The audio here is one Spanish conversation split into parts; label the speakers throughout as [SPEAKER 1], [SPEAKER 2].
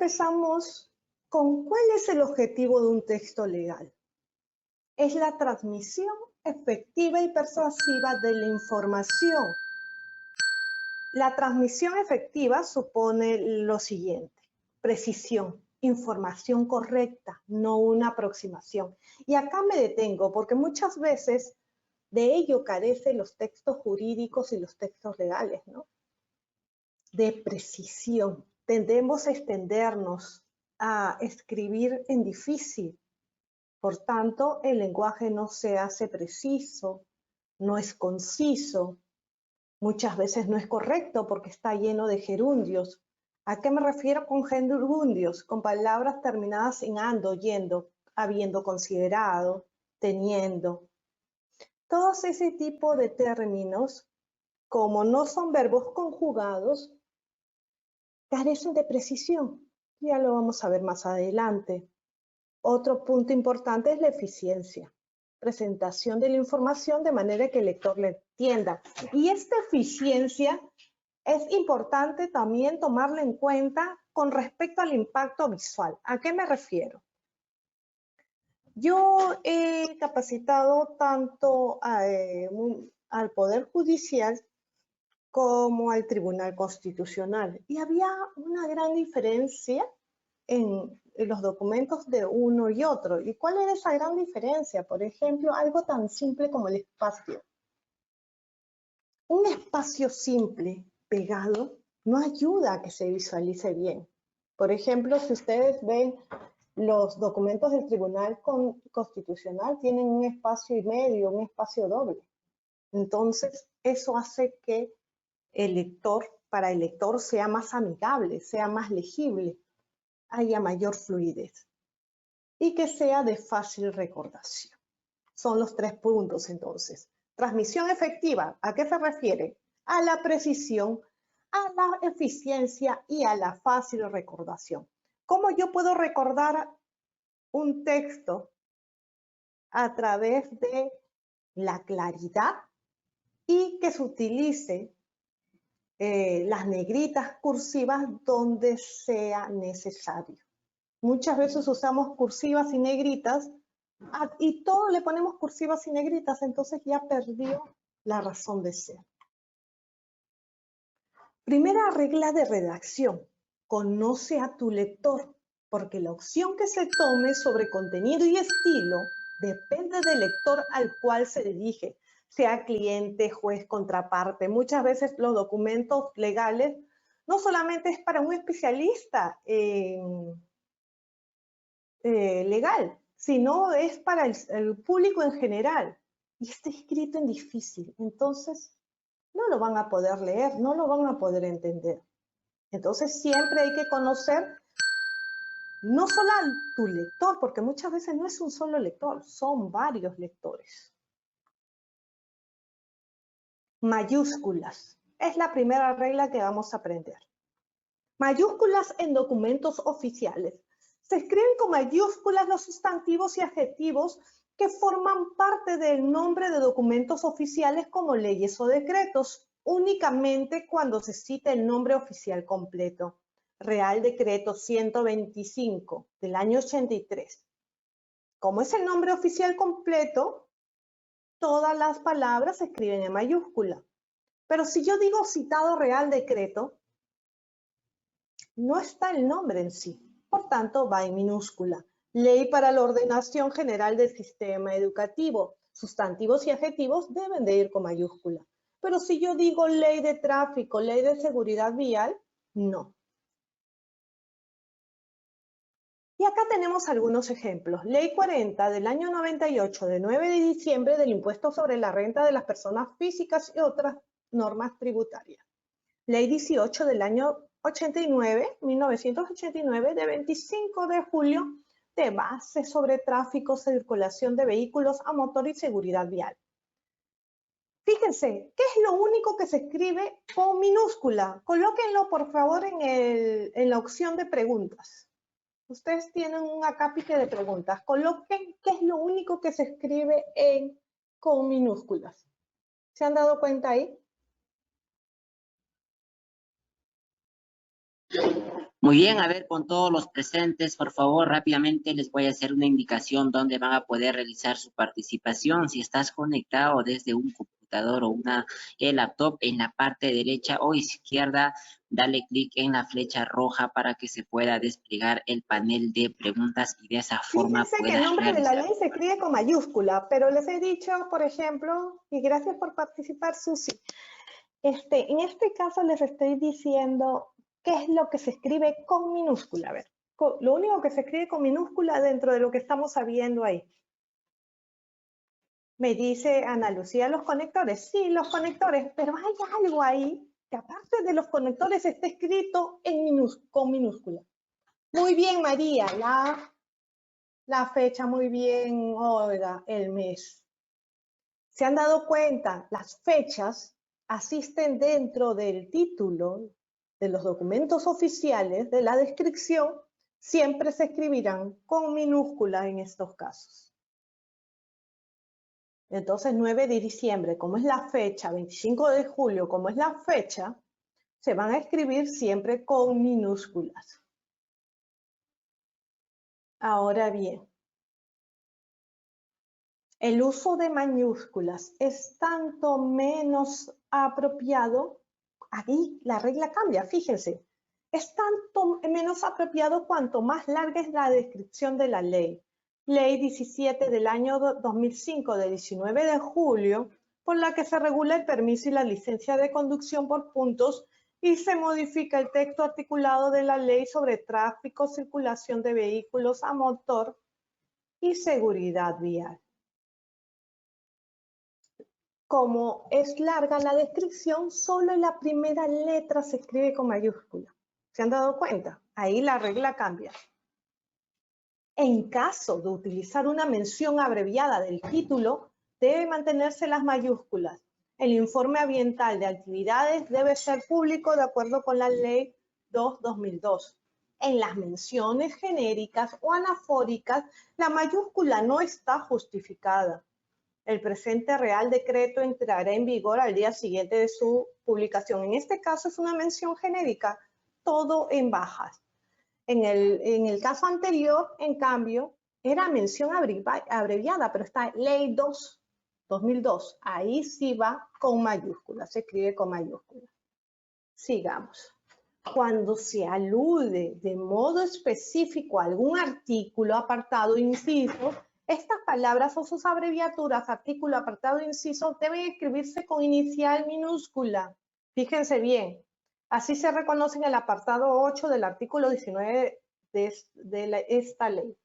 [SPEAKER 1] empezamos con cuál es el objetivo de un texto legal. Es la transmisión efectiva y persuasiva de la información. La transmisión efectiva supone lo siguiente: precisión, información correcta, no una aproximación. Y acá me detengo porque muchas veces de ello carecen los textos jurídicos y los textos legales, ¿no? De precisión. Tendemos a extendernos, a escribir en difícil. Por tanto, el lenguaje no se hace preciso, no es conciso, muchas veces no es correcto porque está lleno de gerundios. ¿A qué me refiero con gerundios? Con palabras terminadas en ando, yendo, habiendo considerado, teniendo. Todos ese tipo de términos, como no son verbos conjugados, carecen de precisión. Ya lo vamos a ver más adelante. Otro punto importante es la eficiencia. Presentación de la información de manera que el lector la entienda. Y esta eficiencia es importante también tomarla en cuenta con respecto al impacto visual. ¿A qué me refiero? Yo he capacitado tanto al Poder Judicial como al Tribunal Constitucional. Y había una gran diferencia en los documentos de uno y otro. ¿Y cuál era esa gran diferencia? Por ejemplo, algo tan simple como el espacio. Un espacio simple, pegado, no ayuda a que se visualice bien. Por ejemplo, si ustedes ven los documentos del Tribunal Constitucional, tienen un espacio y medio, un espacio doble. Entonces, eso hace que para el lector sea más amigable, sea más legible, haya mayor fluidez y que sea de fácil recordación. Son los 3 puntos entonces. Transmisión efectiva, ¿a qué se refiere? A la precisión, a la eficiencia y a la fácil recordación. ¿Cómo yo puedo recordar un texto? A través de la claridad y que se utilice las negritas cursivas donde sea necesario. Muchas veces usamos cursivas y negritas y todo le ponemos cursivas y negritas, entonces ya perdió la razón de ser. Primera regla de redacción: conoce a tu lector, porque la opción que se tome sobre contenido y estilo depende del lector al cual se dirige, sea cliente, juez, contraparte. Muchas veces los documentos legales no solamente es para un especialista legal, sino es para el público en general. Y está escrito en difícil, entonces no lo van a poder leer, no lo van a poder entender. Entonces siempre hay que conocer no solo a tu lector, porque muchas veces no es un solo lector, son varios lectores. Mayúsculas. Es la primera regla que vamos a aprender. Mayúsculas en documentos oficiales. Se escriben con mayúsculas los sustantivos y adjetivos que forman parte del nombre de documentos oficiales como leyes o decretos, únicamente cuando se cita el nombre oficial completo. Real Decreto 125 del año 83. Como es el nombre oficial completo, todas las palabras se escriben en mayúscula. Pero si yo digo citado Real Decreto, no está el nombre en sí, por tanto va en minúscula. Ley para la ordenación general del sistema educativo. Sustantivos y adjetivos deben de ir con mayúscula. Pero si yo digo ley de tráfico, ley de seguridad vial, no. Y acá tenemos algunos ejemplos. Ley 40 del año 98, de 9 de diciembre, del impuesto sobre la renta de las personas físicas y otras normas tributarias. Ley 18 del año 1989, de 25 de julio, de bases sobre tráfico, circulación de vehículos a motor y seguridad vial. Fíjense, ¿qué es lo único que se escribe con minúscula? Colóquenlo, por favor, en la opción de preguntas. Ustedes tienen un acápite de preguntas. Coloquen qué es lo único que se escribe con minúsculas. ¿Se han dado cuenta ahí?
[SPEAKER 2] Muy bien, a ver, con todos los presentes, por favor, rápidamente les voy a hacer una indicación donde van a poder realizar su participación. Si estás conectado desde un computador o una laptop, en la parte derecha o izquierda, dale clic en la flecha roja para que se pueda desplegar el panel de preguntas y de esa forma
[SPEAKER 1] Fíjense que el
[SPEAKER 2] puedas
[SPEAKER 1] nombre de la
[SPEAKER 2] realizar.
[SPEAKER 1] ley se escribe con mayúscula, pero les he dicho, por ejemplo, y gracias por participar, Susi, en este caso les estoy diciendo qué es lo que se escribe con minúscula. A ver, lo único que se escribe con minúscula dentro de lo que estamos sabiendo ahí. Me dice Ana Lucía, los conectores. Sí, los conectores, pero hay algo ahí que aparte de los conectores está escrito con minúscula. Muy bien, María, la fecha, muy bien, oiga, el mes. ¿Se han dado cuenta? Las fechas asisten dentro del título de los documentos oficiales, de la descripción, siempre se escribirán con minúscula en estos casos. Entonces, 9 de diciembre, como es la fecha, 25 de julio, como es la fecha, se van a escribir siempre con minúsculas. Ahora bien, el uso de mayúsculas es tanto menos apropiado. Aquí la regla cambia, fíjense. Es tanto menos apropiado cuanto más larga es la descripción de la ley. Ley 17 del año 2005 de 19 de julio, por la que se regula el permiso y la licencia de conducción por puntos y se modifica el texto articulado de la ley sobre tráfico, circulación de vehículos a motor y seguridad vial. Como es larga la descripción, solo la primera letra se escribe con mayúscula. ¿Se han dado cuenta? Ahí la regla cambia. En caso de utilizar una mención abreviada del título, debe mantenerse las mayúsculas. El informe ambiental de actividades debe ser público de acuerdo con la Ley 2/2002. En las menciones genéricas o anafóricas, la mayúscula no está justificada. El presente Real Decreto entrará en vigor al día siguiente de su publicación. En este caso es una mención genérica, todo en bajas. En el caso anterior, en cambio, era mención abreviada, pero está Ley 2/2002. Ahí sí va con mayúsculas, se escribe con mayúsculas. Sigamos. Cuando se alude de modo específico a algún artículo, apartado, inciso, estas palabras o sus abreviaturas, artículo, apartado, inciso, deben escribirse con inicial minúscula. Fíjense bien. Así se reconoce en el apartado 8 del artículo 19 de esta ley.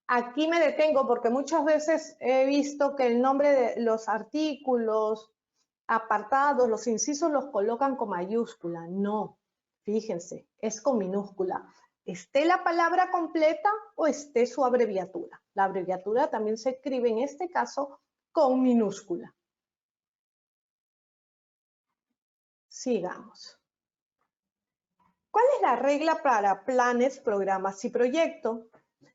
[SPEAKER 1] Aquí me detengo porque muchas veces he visto que el nombre de los artículos, apartados, los incisos los colocan con mayúscula. No, fíjense, es con minúscula. Esté la palabra completa o esté su abreviatura. La abreviatura también se escribe en este caso con minúscula. Sigamos. ¿Cuál es la regla para planes, programas y proyectos?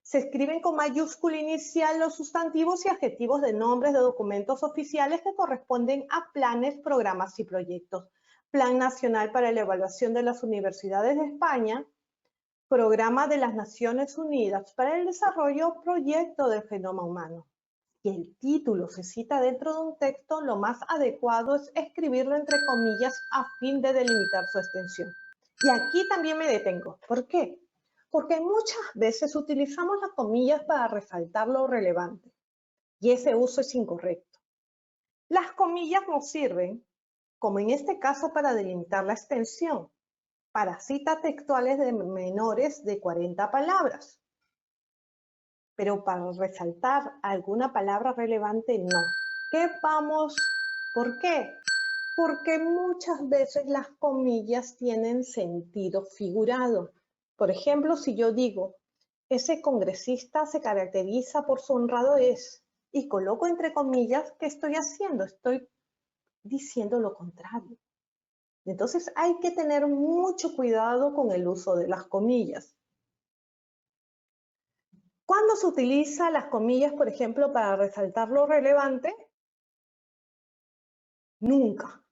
[SPEAKER 1] Se escriben con mayúscula inicial los sustantivos y adjetivos de nombres de documentos oficiales que corresponden a planes, programas y proyectos. Plan Nacional para la Evaluación de las Universidades de España, Programa de las Naciones Unidas para el Desarrollo, Proyecto del Genoma Humano. Si el título se cita dentro de un texto, lo más adecuado es escribirlo entre comillas a fin de delimitar su extensión. Y aquí también me detengo. ¿Por qué? Porque muchas veces utilizamos las comillas para resaltar lo relevante y ese uso es incorrecto. Las comillas nos sirven, como en este caso, para delimitar la extensión, para citas textuales de menores de 40 palabras. Pero para resaltar alguna palabra relevante, no. ¿Por qué? Porque muchas veces las comillas tienen sentido figurado. Por ejemplo, si yo digo, ese congresista se caracteriza por su honradez y coloco entre comillas, ¿qué estoy haciendo? Estoy diciendo lo contrario. Entonces hay que tener mucho cuidado con el uso de las comillas. ¿Cuándo se utiliza las comillas, por ejemplo, para resaltar lo relevante? Nunca.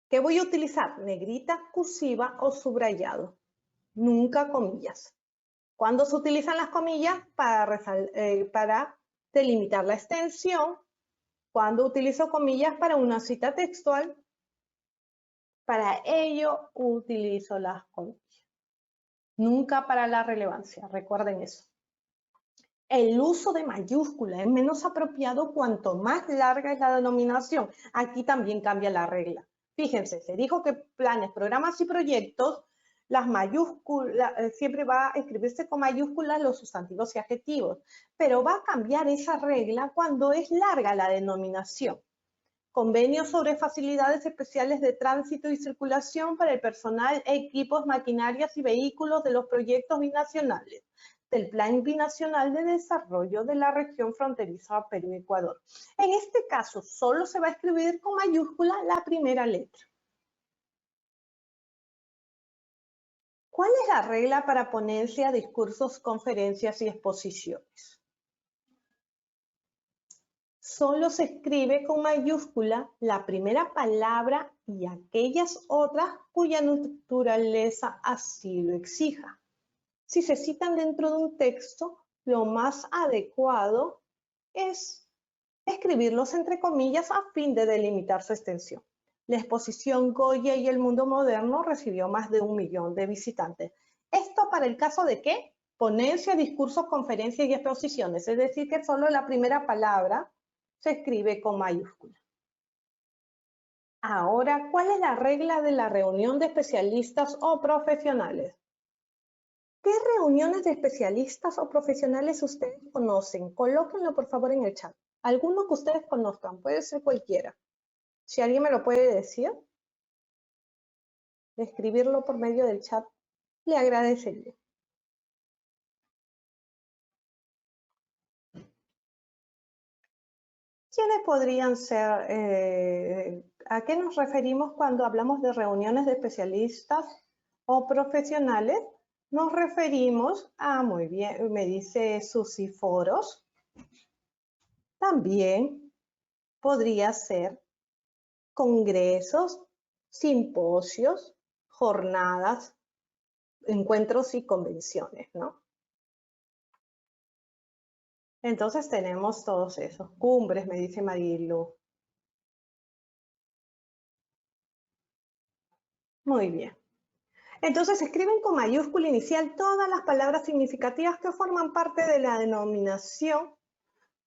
[SPEAKER 1] ¿Qué voy a utilizar? Negrita, cursiva o subrayado. nunca comillas. ¿Cuándo se utilizan las comillas? Para delimitar la extensión. ¿Cuándo utilizo comillas para una cita textual? Para ello utilizo las comillas. Nunca para la relevancia, recuerden eso. El uso de mayúsculas es menos apropiado cuanto más larga es la denominación. Aquí también cambia la regla. Fíjense, se dijo que planes, programas y proyectos, las mayúsculas, siempre va a escribirse con mayúsculas los sustantivos y adjetivos, pero va a cambiar esa regla cuando es larga la denominación. Convenios sobre facilidades especiales de tránsito y circulación para el personal, equipos, maquinarias y vehículos de los proyectos binacionales del Plan Binacional de Desarrollo de la región fronteriza Perú-Ecuador. En este caso, solo se va a escribir con mayúscula la primera letra. ¿Cuál es la regla para ponencia, discursos, conferencias y exposiciones? Solo se escribe con mayúscula la primera palabra y aquellas otras cuya naturaleza así lo exija. Si se citan dentro de un texto, lo más adecuado es escribirlos entre comillas a fin de delimitar su extensión. La exposición Goya y el mundo moderno recibió más de 1 millón de visitantes. ¿Esto para el caso de qué? Ponencia, discursos, conferencias y exposiciones. Es decir, que solo la primera palabra se escribe con mayúscula. Ahora, ¿cuál es la regla de la reunión de especialistas o profesionales? ¿Qué reuniones de especialistas o profesionales ustedes conocen? Colóquenlo por favor en el chat. Alguno que ustedes conozcan, puede ser cualquiera. Si alguien me lo puede decir, escribirlo por medio del chat, le agradecería. ¿Quiénes podrían ser? ¿A qué nos referimos cuando hablamos de reuniones de especialistas o profesionales? Nos referimos a, muy bien, me dice Susi, foros. También podría ser congresos, simposios, jornadas, encuentros y convenciones, ¿no? Entonces tenemos todos esos. Cumbres, me dice Marilu. Muy bien. Entonces escriben con mayúscula inicial todas las palabras significativas que forman parte de la denominación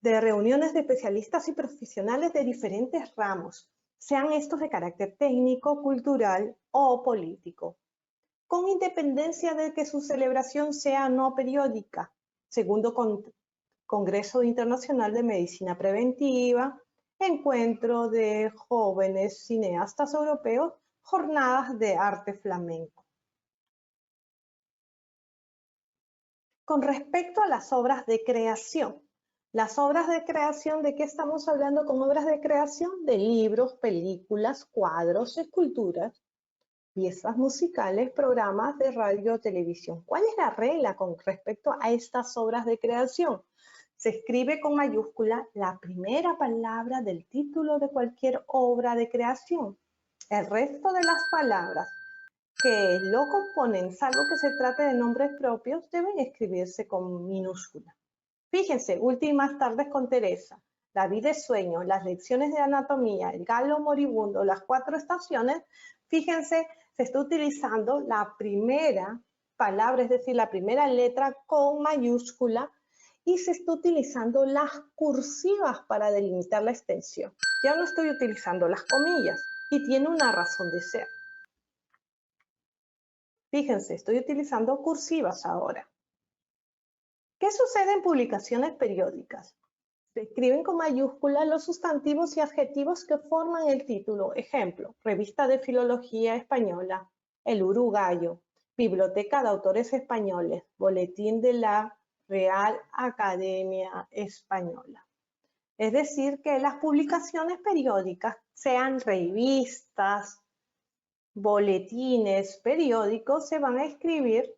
[SPEAKER 1] de reuniones de especialistas y profesionales de diferentes ramos, sean estos de carácter técnico, cultural o político, con independencia de que su celebración sea no periódica. Segundo Congreso Internacional de Medicina Preventiva, Encuentro de Jóvenes Cineastas Europeos, Jornadas de Arte Flamenco. Con respecto a las obras de creación, las obras de creación, ¿de qué estamos hablando con obras de creación? De libros, películas, cuadros, esculturas, piezas musicales, programas de radio, televisión. ¿Cuál es la regla con respecto a estas obras de creación? Se escribe con mayúscula la primera palabra del título de cualquier obra de creación. El resto de las palabras que lo componen, salvo que se trate de nombres propios, deben escribirse con minúscula. Fíjense, Últimas tardes con Teresa, La vida es sueño, las lecciones de anatomía, el galo moribundo, las 4 estaciones. Fíjense, se está utilizando la primera palabra, es decir, la primera letra con mayúscula, y se está utilizando las cursivas para delimitar la extensión. Ya no estoy utilizando las comillas y tiene una razón de ser. Fíjense, estoy utilizando cursivas ahora. ¿Qué sucede en publicaciones periódicas? Se escriben con mayúsculas los sustantivos y adjetivos que forman el título. Ejemplo, Revista de Filología Española, El Uruguayo, Biblioteca de Autores Españoles, Boletín de la Real Academia Española. Es decir, que las publicaciones periódicas, sean revistas, boletines, periódicos, se van a escribir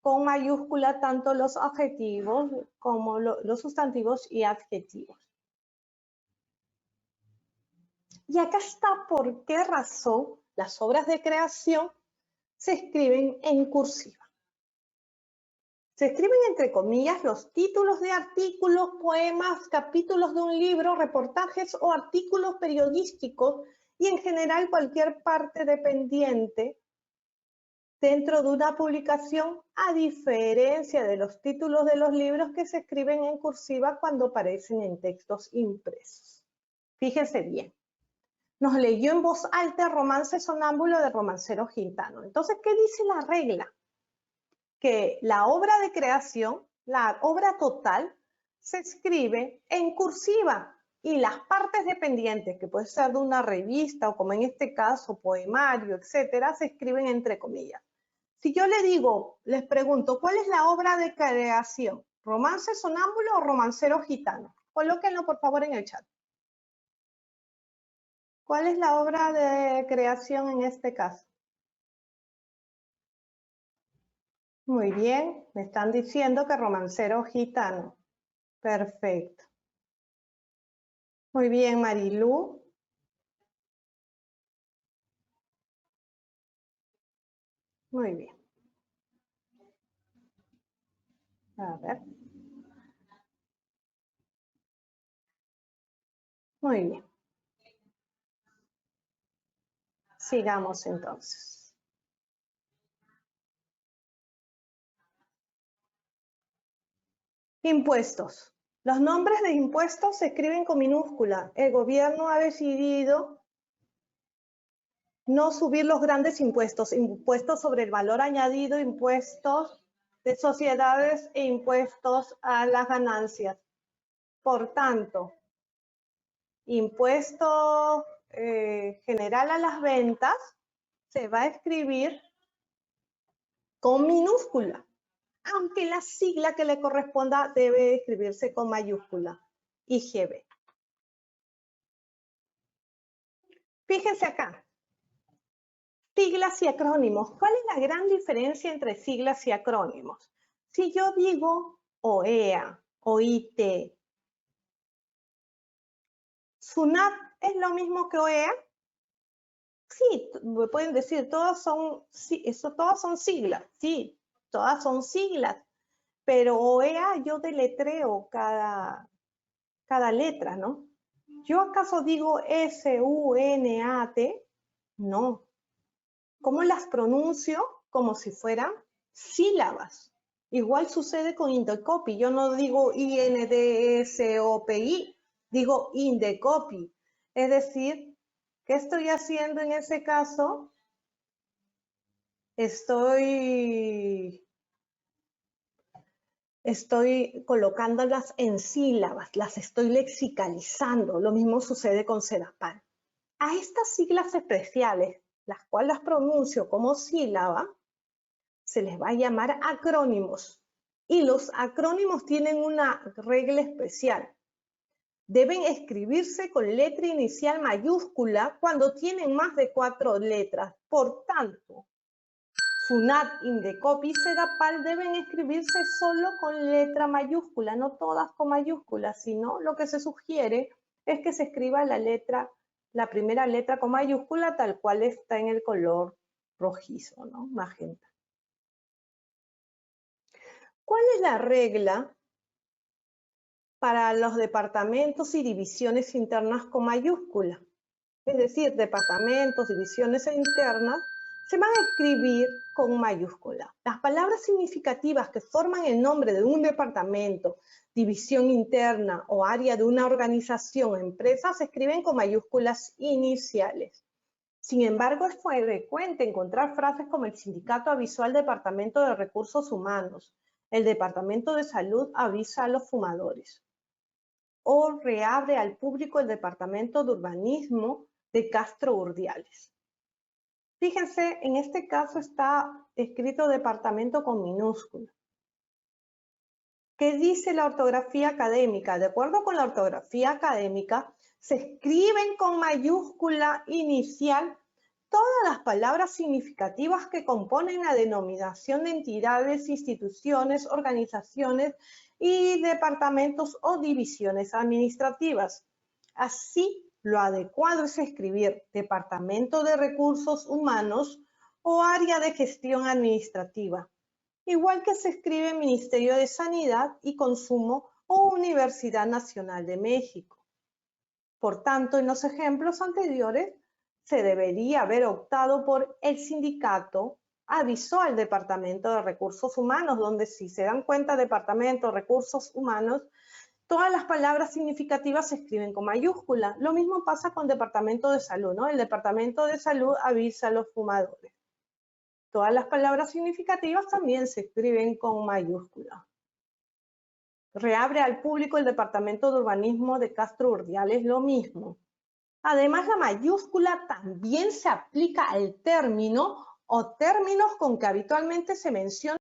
[SPEAKER 1] con mayúscula tanto los adjetivos como los sustantivos y adjetivos. Y acá está por qué razón las obras de creación se escriben en cursiva. Se escriben entre comillas los títulos de artículos, poemas, capítulos de un libro, reportajes o artículos periodísticos y en general cualquier parte dependiente dentro de una publicación, a diferencia de los títulos de los libros que se escriben en cursiva cuando aparecen en textos impresos. Fíjense bien. Nos leyó en voz alta Romance Sonámbulo de Romancero Gitano. Entonces, ¿qué dice la regla? Que la obra de creación, la obra total, se escribe en cursiva y las partes dependientes, que puede ser de una revista o como en este caso, poemario, etcétera, se escriben entre comillas. Si yo le digo, les pregunto, ¿cuál es la obra de creación? ¿Romance Sonámbulo o Romancero Gitano? Colóquenlo por favor en el chat. ¿Cuál es la obra de creación en este caso? Muy bien, me están diciendo que Romancero Gitano. Perfecto. Muy bien, Marilú. Muy bien. A ver. Muy bien. Sigamos entonces. Impuestos. Los nombres de impuestos se escriben con minúscula. El gobierno ha decidido no subir los grandes impuestos. Impuestos sobre el valor añadido, impuestos de sociedades e impuestos a las ganancias. Por tanto, impuesto general a las ventas se va a escribir con minúscula, aunque la sigla que le corresponda debe escribirse con mayúscula, IGB. Fíjense acá, siglas y acrónimos. ¿Cuál es la gran diferencia entre siglas y acrónimos? Si yo digo OEA, OIT, ¿SUNAT es lo mismo que OEA? Sí, me pueden decir, todas son siglas, sí, todas son siglas, pero OEA yo deletreo cada letra, ¿no? ¿Yo acaso digo SUNAT? No. ¿Cómo las pronuncio? Como si fueran sílabas. Igual sucede con Indecopy. Yo no digo INDSOPI, digo Indecopy. Es decir, ¿qué estoy haciendo en ese caso? Estoy colocándolas en sílabas, las estoy lexicalizando. Lo mismo sucede con Sedapal. A estas siglas especiales, las cuales las pronuncio como sílaba, se les va a llamar acrónimos. Y los acrónimos tienen una regla especial. Deben escribirse con letra inicial mayúscula cuando tienen más de 4 letras. Por tanto, SUNAT, Indecopy y Sedapal deben escribirse solo con letra mayúscula, no todas con mayúsculas, sino lo que se sugiere es que se escriba la primera letra con mayúscula tal cual está en el color rojizo, ¿no? Magenta. ¿Cuál es la regla para los departamentos y divisiones internas con mayúscula? Es decir, departamentos, divisiones internas, se van a escribir con mayúscula. Las palabras significativas que forman el nombre de un departamento, división interna o área de una organización o empresa se escriben con mayúsculas iniciales. Sin embargo, es frecuente encontrar frases como el sindicato avisó al Departamento de Recursos Humanos, el Departamento de Salud avisa a los fumadores, o reabre al público el Departamento de Urbanismo de Castro Urdiales. Fíjense, en este caso está escrito departamento con minúscula. ¿Qué dice la ortografía académica? De acuerdo con la ortografía académica, se escriben con mayúscula inicial todas las palabras significativas que componen la denominación de entidades, instituciones, organizaciones y departamentos o divisiones administrativas. Así, lo adecuado es escribir Departamento de Recursos Humanos o área de gestión administrativa, igual que se escribe Ministerio de Sanidad y Consumo o Universidad Nacional de México. Por tanto, en los ejemplos anteriores, se debería haber optado por el sindicato, avisó al Departamento de Recursos Humanos, donde si se dan cuenta, Departamento de Recursos Humanos, todas las palabras significativas se escriben con mayúscula. Lo mismo pasa con Departamento de Salud, ¿no? El Departamento de Salud avisa a los fumadores. Todas las palabras significativas también se escriben con mayúscula. Reabre al público el Departamento de Urbanismo de Castro Urdiales, lo mismo. Además, la mayúscula también se aplica al término o términos con que habitualmente se menciona